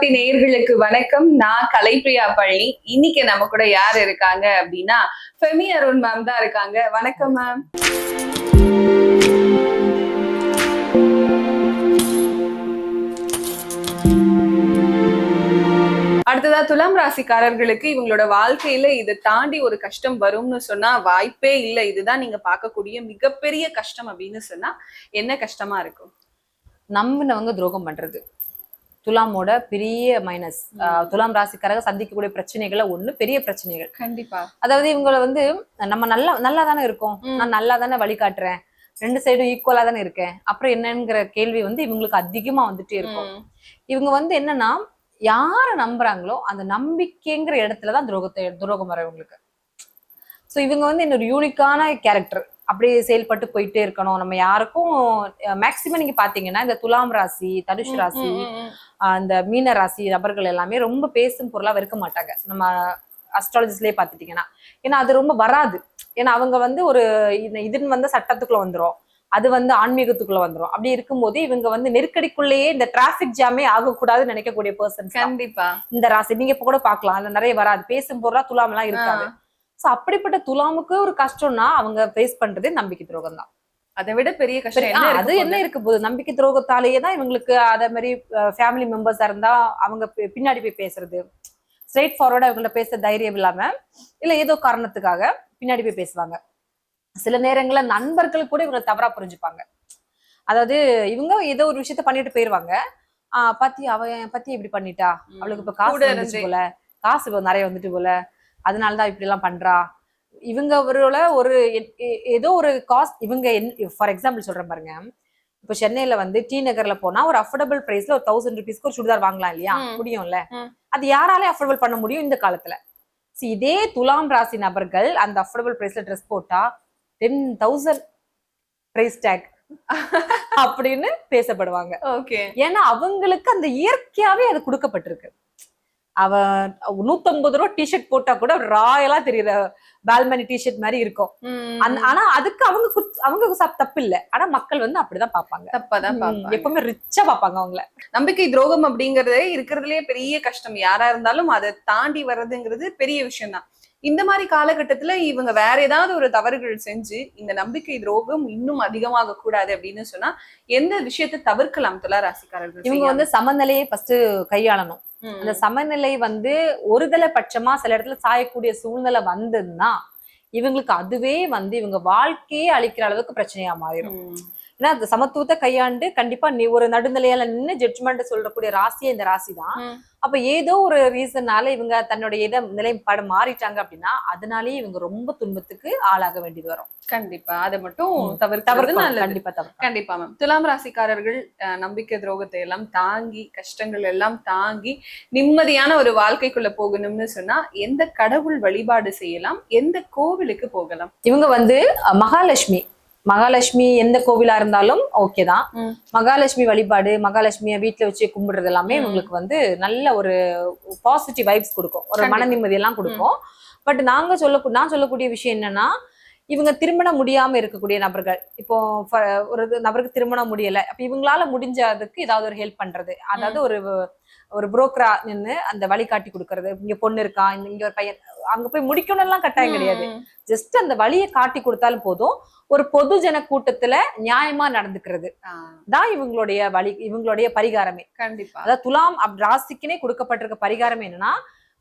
சக்தி நேயர்களுக்கு வணக்கம். நான் கலைப்பிரியா பழனி. இன்னைக்கு நம்ம கூட யார் இருக்காங்க அப்படின்னா ஃபெமி அருண் மேம் தான் இருக்காங்க. வணக்கம் மேம். அடுத்ததா துலாம் ராசிக்காரர்களுக்கு இவங்களோட வாழ்க்கையில இதை தாண்டி ஒரு கஷ்டம் வரும்னு சொன்னா வாய்ப்பே இல்லை. இதுதான் நீங்க பார்க்கக்கூடிய மிகப்பெரிய கஷ்டம் அப்படின்னு சொன்னா என்ன கஷ்டமா இருக்கும்? நம்பினவங்க துரோகம் பண்றது துலாமோட பெரிய மைனஸ். துலாம் ராசிக்காரங்க சந்திக்கக்கூடிய பிரச்சனைகளை ஒண்ணு பெரிய பிரச்சனைகள். கண்டிப்பா. அதாவது இவங்களை நம்ம நல்லா தானே இருக்கோம், நான் நல்லா தானே வழிகாட்டுறேன், ரெண்டு சைடும் ஈக்குவலா தானே இருக்கேன், அப்புறம் என்னங்கிற கேள்வி இவங்களுக்கு அதிகமா வந்துட்டே இருக்கும். இவங்க என்னன்னா யார நம்புறாங்களோ அந்த நம்பிக்கைங்கிற இடத்துலதான் துரோகம் வர இவங்களுக்கு. ஸோ இவங்க இன்னொரு யூனிக்கான கேரக்டர், அப்படியே செயல்பட்டு போயிட்டே இருக்கணும். நம்ம யாருக்கும் மேக்சிமம் நீங்க பாத்தீங்கன்னா இந்த துலாம் ராசி, தனுஷ் ராசி, அந்த மீன ராசி நபர்கள் எல்லாமே ரொம்ப பேசும் பொருளா வெறுக்க மாட்டாங்க நம்ம அஸ்ட்ராலஜிஸ்லயே பாத்துட்டீங்கன்னா. ஏன்னா அது ரொம்ப வராது. ஏன்னா அவங்க ஒரு இதுன்னு சட்டத்துக்குள்ள வந்துரும், அது ஆன்மீகத்துக்குள்ள வந்துரும். அப்படி இருக்கும்போது இவங்க நெருக்கடிக்குள்ளேயே இந்த டிராபிக் ஜாமே ஆகக்கூடாதுன்னு நினைக்கக்கூடிய பர்சன். கண்டிப்பா இந்த ராசி நீங்க இப்ப கூட பாக்கலாம், அதுல நிறைய வராது, பேசும் பொருளா துலாம் எல்லாம் இருக்காது. சோ அப்படிப்பட்ட துலாமுக்கு ஒரு கஷ்டம்னா அவங்க ஃபேஸ் பண்றதே நம்பிக்கை துரோகம் தான். அதை விட பெரிய கஷ்டம் அது என்ன இருக்கு போகுது? நம்பிக்கை துரோகத்தாலேயே தான் இவங்களுக்கு அதே மாதிரி ஃபேமிலி மெம்பர்ஸா இருந்தா அவங்க பின்னாடி போய் பேசுறது, ஸ்ட்ரெயிட் ஃபார்வர்டா இவங்கள பேச தைரியம் இல்லாம இல்ல ஏதோ காரணத்துக்காக பின்னாடி போய் பேசுவாங்க. சில நேரங்கள்ல நண்பர்கள் கூட இவங்களை தவறா புரிஞ்சுப்பாங்க. அதாவது இவங்க ஏதோ ஒரு விஷயத்த பண்ணிட்டு போயிருவாங்க, பத்தி அவன் பத்தி இப்படி பண்ணிட்டா, அவளுக்கு இப்ப காசு வந்துச்சு போல, காசு நிறைய வந்துட்டு போல, அதனாலதான் இப்படி எல்லாம் பண்றா. இவங்க ஒரு ஏதோ ஒரு காஸ்ட் இவங்க ஃபார் எக்ஸாம்பிள் சொல்றேன் பாருங்க. இப்ப சென்னையில டி நகர்ல போனா ஒரு அஃபோர்டபுள் பிரைஸ்ல ஒரு 1000 rupeesக்கு ஒரு சுடிதார் வாங்கலாம் இல்லையா? முடியும்ல. அது யாராலே அஃபோர்டபுள் பண்ண முடியும் இந்த காலத்துல? இதே துலாம் ராசி நபர்கள் அந்த அஃபோர்டபுள் பிரைஸ்ல ட்ரெஸ் போட்டா 10,000 பிரைஸ் டேக் அப்படின்னு பேசப்படுவாங்க. ஏன்னா அவங்களுக்கு அந்த இயற்கையாவே அது கொடுக்கப்பட்டிருக்கு. அவன் 150 ரூபா டிஷர்ட் போட்டா கூட ராயலா தெரியுற பால்மணி டிஷர்ட் மாதிரி இருக்கும். ஆனா அதுக்கு அவங்க தப்பு இல்ல. ஆனா மக்கள் அப்படிதான் பாப்பாங்க, தப்பாதான் எப்பவுமே ரிச்சா பாப்பாங்க அவங்கள. நம்பிக்கை துரோகம் அப்படிங்கறதே இருக்கிறதுலயே பெரிய கஷ்டம். யாரா இருந்தாலும் அதை தாண்டி வர்றதுங்கிறது பெரிய விஷயம் தான். இந்த மாதிரி காலகட்டத்துல இவங்க வேற ஏதாவது ஒரு தவறுகள் செஞ்சு இந்த நம்பிக்கை துரோகம் இன்னும் அதிகமாக கூடாது அப்படின்னு சொன்னா எந்த விஷயத்தை தவிர்க்கலாம் துலா ராசிக்காரர்கள்? இவங்க சமநிலையை ஃபர்ஸ்ட் கையாளணும். அந்த சமநிலை ஒருதலை பட்சமா சில இடத்துல சாயக்கூடிய சூழ்நிலை வந்ததுன்னா இவங்களுக்கு அதுவே இவங்க வாழ்க்கையே அழிக்கிற அளவுக்கு பிரச்சனையா மாறிடும். ஏன்னா அந்த சமத்துவத்தை கையாண்டு கண்டிப்பா நீ ஒரு நடுநிலையால நின்று ஜட்ஜ்மெண்ட் சொல்லக்கூடிய ராசியே இந்த ராசி தான். அப்ப ஏதோ ஒரு ரீசன்னால இவங்க தன்னுடைய நிலைப்பாடு மாறிட்டாங்க அப்படின்னா அதனாலேயே இவங்க ரொம்ப துன்பத்துக்கு ஆளாக வேண்டியது வரும். கண்டிப்பா அதை மட்டும் கண்டிப்பா மேம். துலாம் ராசிக்காரர்கள் நம்பிக்கை துரோகத்தை எல்லாம் தாங்கி கஷ்டங்கள் எல்லாம் தாங்கி நிம்மதியான ஒரு வாழ்க்கைக்குள்ள போகணும்னு சொன்னா எந்த கடவுள் வழிபாடு செய்யலாம், எந்த கோவிலுக்கு போகலாம்? இவங்க மகாலட்சுமி எந்த கோவிலா இருந்தாலும் ஓகே தான். மகாலட்சுமி வழிபாடு, மகாலட்சுமியை வீட்டுல வச்சு கும்பிடுறது எல்லாமே இவங்களுக்கு நல்ல ஒரு பாசிட்டிவ் வைப்ஸ் கொடுக்கும், ஒரு மன நிம்மதி எல்லாம் கொடுக்கும். பட் நான் சொல்லக்கூடிய விஷயம் என்னன்னா, இவங்க திருமணம் முடியாம இருக்கக்கூடிய நபர்கள், இப்போ ஒரு நபருக்கு திருமணம் முடியல, அப்ப இவங்களால முடிஞ்சதுக்கு ஏதாவது ஒரு ஹெல்ப் பண்றது, அதாவது ஒரு புரோக்கரா நின்று அந்த வழிகாட்டி கொடுக்கறது. இங்க பொண்ணு இருக்கா, இங்க ஒரு பையன், அங்க போய் முடிக்கணும் எல்லாம் கட்டாயம் கிடையாது. ஜஸ்ட் அந்த வழியை காட்டி கொடுத்தாலும் போதும். ஒரு பொதுஜன கூட்டத்துல நியாயமா நடந்துக்கிறது தான் இவங்களுடைய பரிகாரமே. கண்டிப்பா. அதாவது துலாம் ராசிக்குனே கொடுக்கப்பட்டிருக்க பரிகாரமே என்னன்னா,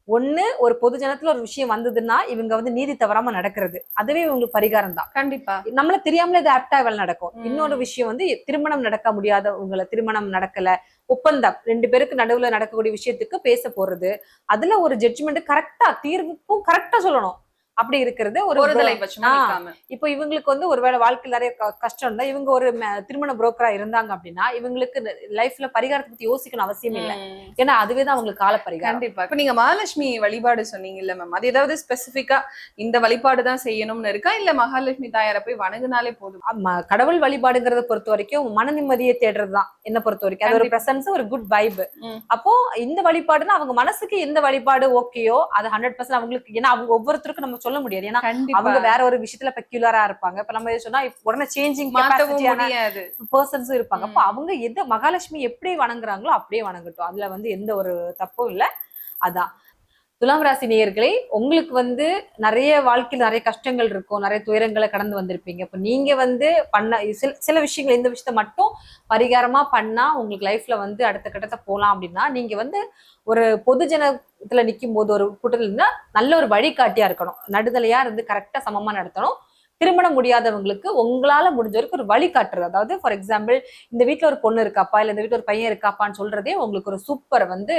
ஒண்ணு ஒரு பொது ஜனத்துல ஒரு விஷயம் வந்ததுன்னா இவங்க நீதி தவறாம நடக்கிறது, அதுவே இவங்களுக்கு பரிகாரம் தான். கண்டிப்பா. நம்மள தெரியாமலே இது ஆப்டா வேலை நடக்கும். இன்னொரு விஷயம் திருமணம் நடக்க முடியாத உங்களை, திருமணம் நடக்கல, ஒப்பந்தம் 2 பேருக்கு நடுவுல நடக்கக்கூடிய விஷயத்துக்கு பேச போறது, அதுல ஒரு ஜட்ஜ்மெண்ட் கரெக்டா, தீர்வுக்கும் கரெக்டா சொல்லணும். அப்படி இருக்கிறது ஒரு இப்போ இவங்களுக்கு ஒருவேளை வாழ்க்கையில் நிறைய கஷ்டம் இருந்தா இவங்க ஒரு திருமண புரோக்கரா இருந்தாங்க அப்படின்னா இவங்களுக்கு லைஃப்ல பரிகாரத்தை பத்தி யோசிக்கணும் அவசியம் இல்லை. ஏன்னா அதுவேதான் அவங்களுக்கு கால பரிகாரம். கண்டிப்பா. இப்ப நீங்க மகாலட்சுமி வழிபாடு சொன்னீங்கல்ல மேம், அது ஏதாவது ஸ்பெசிபிக்கா இந்த வழிபாடு தான் செய்யணும்னு இருக்கா, இல்ல மகாலட்சுமி தாயாரை போய் வணங்குனாலே போதும்? கடவுள் வழிபாடுங்கிறத பொறுத்த வரைக்கும் மன நிம்மதியை தேடுறதுதான் என்ன பொறுத்த வரைக்கும். அது ஒரு பிரசன்ஸ், ஒரு குட் வைப். அப்போ இந்த வழிபாடுன்னா அவங்க மனசுக்கு எந்த வழிபாடு ஓகேயோ அது 100% அவங்களுக்கு. ஏன்னா அவங்க ஒவ்வொருத்தருக்கும் நம்ம சொல்ல முடியாது. ஏன்னா கண்டிப்பா அவங்க வேற ஒரு விஷயத்துல பெக்யூலரா இருப்பாங்க. இப்ப நம்ம சொன்னா உடனே சேஞ்சிங் மாத்தவும் கெப்பாசிட்டியான முடியாது. பர்சன்ஸும் இருப்பாங்க. அப்ப அவங்க எந்த மகாலட்சுமி எப்படி வணங்குறாங்களோ அப்படியே வணங்கட்டும். அதுல வந்து எந்த ஒரு தப்பும் இல்ல. அதான். துலாம் ராசி நேயர்களே, உங்களுக்கு வந்து நிறைய வாழ்க்கையில் நிறைய கஷ்டங்கள் இருக்கும், நிறைய துயரங்களை கடந்து வந்திருப்பீங்க. இப்ப நீங்க வந்து பண்ண சில விஷயங்கள், இந்த விஷயத்த மட்டும் பரிகாரமா பண்ணா உங்களுக்கு லைஃப்ல வந்து அடுத்த கட்டத்தை போலாம் அப்படின்னா, நீங்க வந்து ஒரு பொது ஜனத்துல நிற்கும் போது ஒரு கூட்டத்துல இருந்தா நல்ல ஒரு வழிகாட்டியா இருக்கணும். நடுதலையா இருந்து கரெக்டா சமமா நடத்தணும். திருமணம் முடியாதவங்களுக்கு உங்களால முடிஞ்ச வரைக்கும் ஒரு வழி காட்டுறது. அதாவது ஃபார் எக்ஸாம்பிள், இந்த வீட்டுல ஒரு பொண்ணு இருக்காப்பா, இல்ல இந்த வீட்டுல ஒரு பையன் இருக்காப்பான்னு சொல்றதே உங்களுக்கு ஒரு சூப்பர் வந்து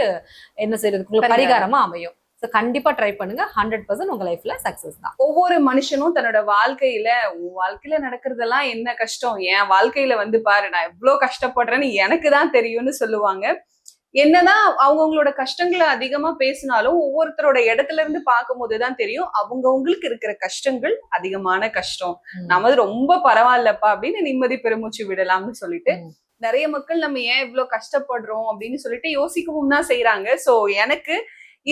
என்ன செய்யறதுக்கு உங்களுக்கு பரிகாரமா அமையும். கண்டிப்பா ட்ரை பண்ணுங்க. 100% உங்க லைஃப்ல சக்சஸ் தான். ஒவ்வொரு மனுஷனும் தன்னோட வாழ்க்கையில, உன் வாழ்க்கையில நடக்கிறதெல்லாம் என்ன கஷ்டம், என் வாழ்க்கையில வந்து பாரு நான் எவ்வளவு கஷ்டப்படுறேன்னு எனக்கு தான் தெரியும்னு சொல்லுவாங்க. என்னதான் அவங்கவுங்களோட கஷ்டங்களை அதிகமா பேசினாலும் ஒவ்வொருத்தரோட இடத்துல இருந்து பார்க்கும் போதுதான் தெரியும் அவங்கவுங்களுக்கு இருக்கிற கஷ்டங்கள் அதிகமான கஷ்டம். நமது ரொம்ப பரவாயில்லப்பா அப்படின்னு நிம்மதி பெருமூச்சு விடலாம்னு சொல்லிட்டு நிறைய மக்கள் நம்ம ஏன் இவ்வளவு கஷ்டப்படுறோம் அப்படின்னு சொல்லிட்டு யோசிக்கவும் தான் செய்யறாங்க. சோ எனக்கு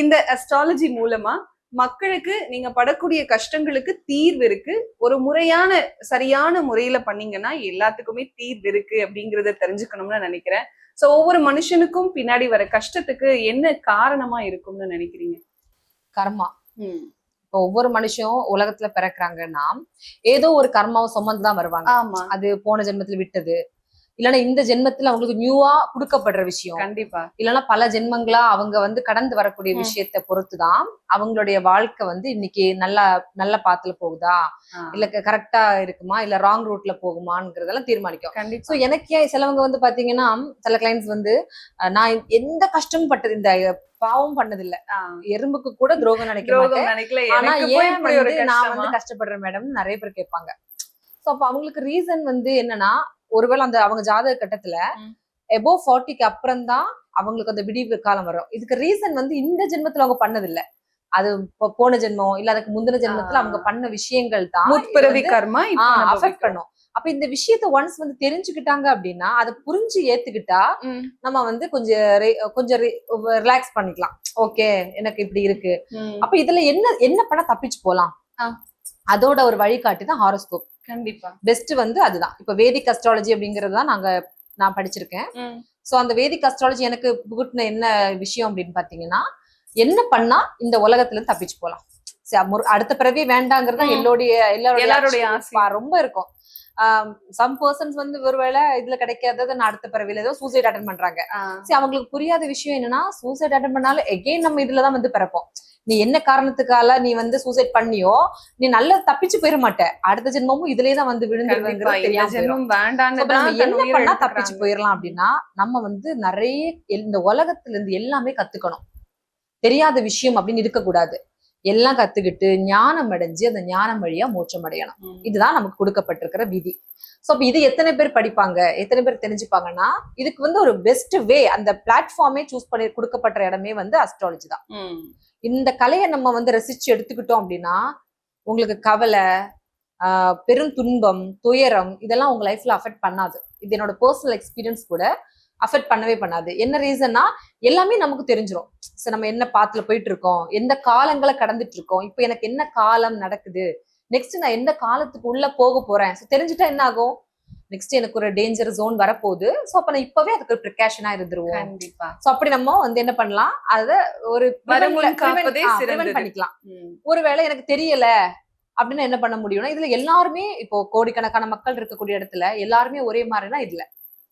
இந்த அஸ்ட்ராலஜி மூலமா மக்களுக்கு நீங்க படக்கூடிய கஷ்டங்களுக்கு தீர்வு இருக்கு, ஒரு முறையான சரியான முறையில பண்ணீங்கன்னா எல்லாத்துக்குமே தீர்வு இருக்கு அப்படிங்கறத தெரிஞ்சுக்கணும்னு நினைக்கிறேன். சோ ஒவ்வொரு மனுஷனுக்கும் பின்னாடி வர கஷ்டத்துக்கு என்ன காரணமா இருக்கும்னு நினைக்கிறீங்க? கர்மா. இப்போ ஒவ்வொரு மனுஷனும் உலகத்துல பிறக்கிறாங்கன்னா ஏதோ ஒரு கர்மாவை சுமந்துதான் வருவாங்க. ஆமா, அது போன ஜென்மத்துல விட்டது, இல்லைன்னா இந்த ஜென்மத்துல அவங்களுக்கு நியூவா கொடுக்கப்படுற விஷயம், கண்டிப்பா இல்லைன்னா பல ஜென்மங்களா அவங்க வந்து கடந்து வரக்கூடிய விஷயத்த பொறுத்துதான் அவங்களுடைய வாழ்க்கை வந்து இன்னைக்கு நல்ல பாத்துல போகுதா, இல்ல கரெக்டா இருக்குமா, இல்ல ராங் ரூட்ல போகுமாங்கிறதெல்லாம் தீர்மானிக்கும். சோ எனக்கு சிலவங்க வந்து பாத்தீங்கன்னா, சில கிளைண்ட்ஸ் வந்து நான் எந்த கஷ்டமும் பட்டது, இந்த பாவம் பண்ணதில்ல, எறும்புக்கு கூட துரோகம் நினைக்கிறேன், ஆனா ஏன் வந்து நான் வந்து கஷ்டப்படுறேன் மேடம் நிறைய பேர் கேட்பாங்க. சோ அப்ப அவங்களுக்கு ரீசன் வந்து என்னன்னா, ஒருவேளை அந்த அவங்க ஜாதக கட்டத்துல எபோவ் 40க்கு அப்புறம் தான் அவங்களுக்கு அந்த விடிவு காலம் வரும். இதுக்கு ரீசன் வந்து இந்த ஜென்மத்துல அவங்க பண்ணது இல்ல, அது போன ஜென்மம் இல்ல அதுக்கு முந்தின ஜென்மத்துல அவங்க பண்ண விஷயங்கள் தான் அஃபெக்ட் பண்ணும். அப்ப இந்த விஷயத்த ஒன்ஸ் வந்து தெரிஞ்சுக்கிட்டாங்க அப்படின்னா அதை புரிஞ்சு ஏத்துக்கிட்டா நம்ம வந்து கொஞ்சம் ரிலாக்ஸ் பண்ணிக்கலாம். ஓகே எனக்கு இப்படி இருக்கு, அப்ப இதுல என்ன பண்ண தப்பிச்சு போலாம், அதோட ஒரு வழிகாட்டி தான் ஹாரோஸ்கோப். கண்டிப்பா பெஸ்ட் வந்து அதுதான். இப்ப வேதிக் அஸ்ட்ராலஜி அப்படிங்கறது தான் நான் படிச்சிருக்கேன். சோ அந்த வேதிக் அஸ்ட்ராலஜி எனக்கு புகுட்டின என்ன விஷயம் அப்படின்னு பாத்தீங்கன்னா, என்ன பண்ணா இந்த உலகத்துல இருந்து தப்பிச்சு போலாம், அடுத்த பிறவி வேண்டாங்கிறதா எல்லாருடைய ஆசை ரொம்ப இருக்கும். சம் பர்சன்ஸ் வந்து ஒருவேளை இதுல கிடைக்காதது நான் அடுத்த பிறவில ஏதோ சூசைட் அட்டன் பண்றாங்க. சரி, அவங்களுக்கு புரியாத விஷயம் என்னன்னா, சூசைட் அட்டன் பண்ணாலும் எகெயின் நம்ம இதுலதான் வந்து பிறப்போம். நீ என்ன காரணத்துக்கால நீ வந்து சூசைட் பண்ணியோ நீ நல்லா தப்பிச்சு போயிட மாட்ட, அடுத்த ஜென்மமும் இதுலயேதான் வந்து விழுந்துருவேங்கிறது என்ன பண்ணா தப்பிச்சு போயிடலாம் அப்படின்னா, நம்ம வந்து நிறைய இந்த உலகத்துல இருந்து எல்லாமே கத்துக்கணும். தெரியாத விஷயம் அப்படின்னு இருக்கக்கூடாது, எல்லாம் கத்துக்கிட்டு ஞானம் அடைஞ்சு அந்த ஞானம் வழியா மோட்சம் அடையணும். இதுதான் நமக்கு கொடுக்கப்பட்டிருக்கிற விதி. சோ அப்ப இது எத்தனை பேர் படிப்பாங்க, எத்தனை பேர் தெரிஞ்சுப்பாங்கன்னா, இதுக்கு வந்து ஒரு பெஸ்ட் வே, அந்த பிளாட்ஃபார்மே சூஸ் பண்ணி கொடுக்கப்பட்ட இடமே வந்து அஸ்ட்ராலஜி தான். இந்த கலையை நம்ம வந்து ரசிச்சு எடுத்துக்கிட்டோம் அப்படின்னா உங்களுக்கு கவலை, பெரும் துன்பம், துயரம் இதெல்லாம் உங்க லைஃப்ல அஃபெக்ட் பண்ணாது. இது என்னோட பர்சனல் எக்ஸ்பீரியன்ஸ் கூட அஃபெக்ட் பண்ணவே பண்ணாது. என்ன ரீசன்னா, எல்லாமே நமக்கு தெரிஞ்சிடும். நம்ம என்ன பாத்துல போயிட்டு இருக்கோம், எந்த காலங்களை கடந்துட்டு இருக்கோம், இப்ப எனக்கு என்ன காலம் நடக்குது, நெக்ஸ்ட் நான் எந்த காலத்துக்கு உள்ள போக போறேன், தெரிஞ்சுட்டா என்ன ஆகும், நெக்ஸ்ட் எனக்கு ஒரு டேஞ்சர் ஜோன் வரப்போகுது. சோ அப்ப நான் இப்பவே அதுக்கு ஒரு ப்ரிகாஷனா இருந்துருவோம். கண்டிப்பா. சோ அப்படி நம்ம வந்து என்ன பண்ணலாம், அத ஒரு பண்ணிக்கலாம். ஒருவேளை எனக்கு தெரியல அப்படின்னு என்ன பண்ண முடியும்னா, இதுல எல்லாருமே இப்போ கோடிக்கணக்கான மக்கள் இருக்கக்கூடிய இடத்துல எல்லாருமே ஒரே மாதிரினா இதுல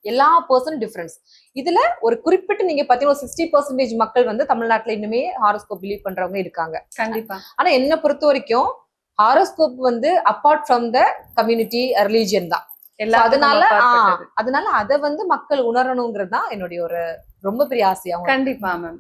எல்லா பர்சனும் டிஃபரன்ஸ். இதுல ஒரு குறிப்பிட்டு நீங்க பாத்தீங்கன்னா 60% மக்கள் வந்து தமிழ்நாட்டுல இன்னுமே ஹாரோஸ்கோப் பிலீவ் பண்றவங்க இருக்காங்க. கண்டிப்பா. ஆனா என்ன பொறுத்த வரைக்கும் ஹாரோஸ்கோப் வந்து apart from the community religion தான். அதனால அத வந்து மக்கள் உணரணுங்கிறது தான் என்னுடைய ஒரு ரொம்ப பெரிய ஆசையா. கண்டிப்பா மேம்.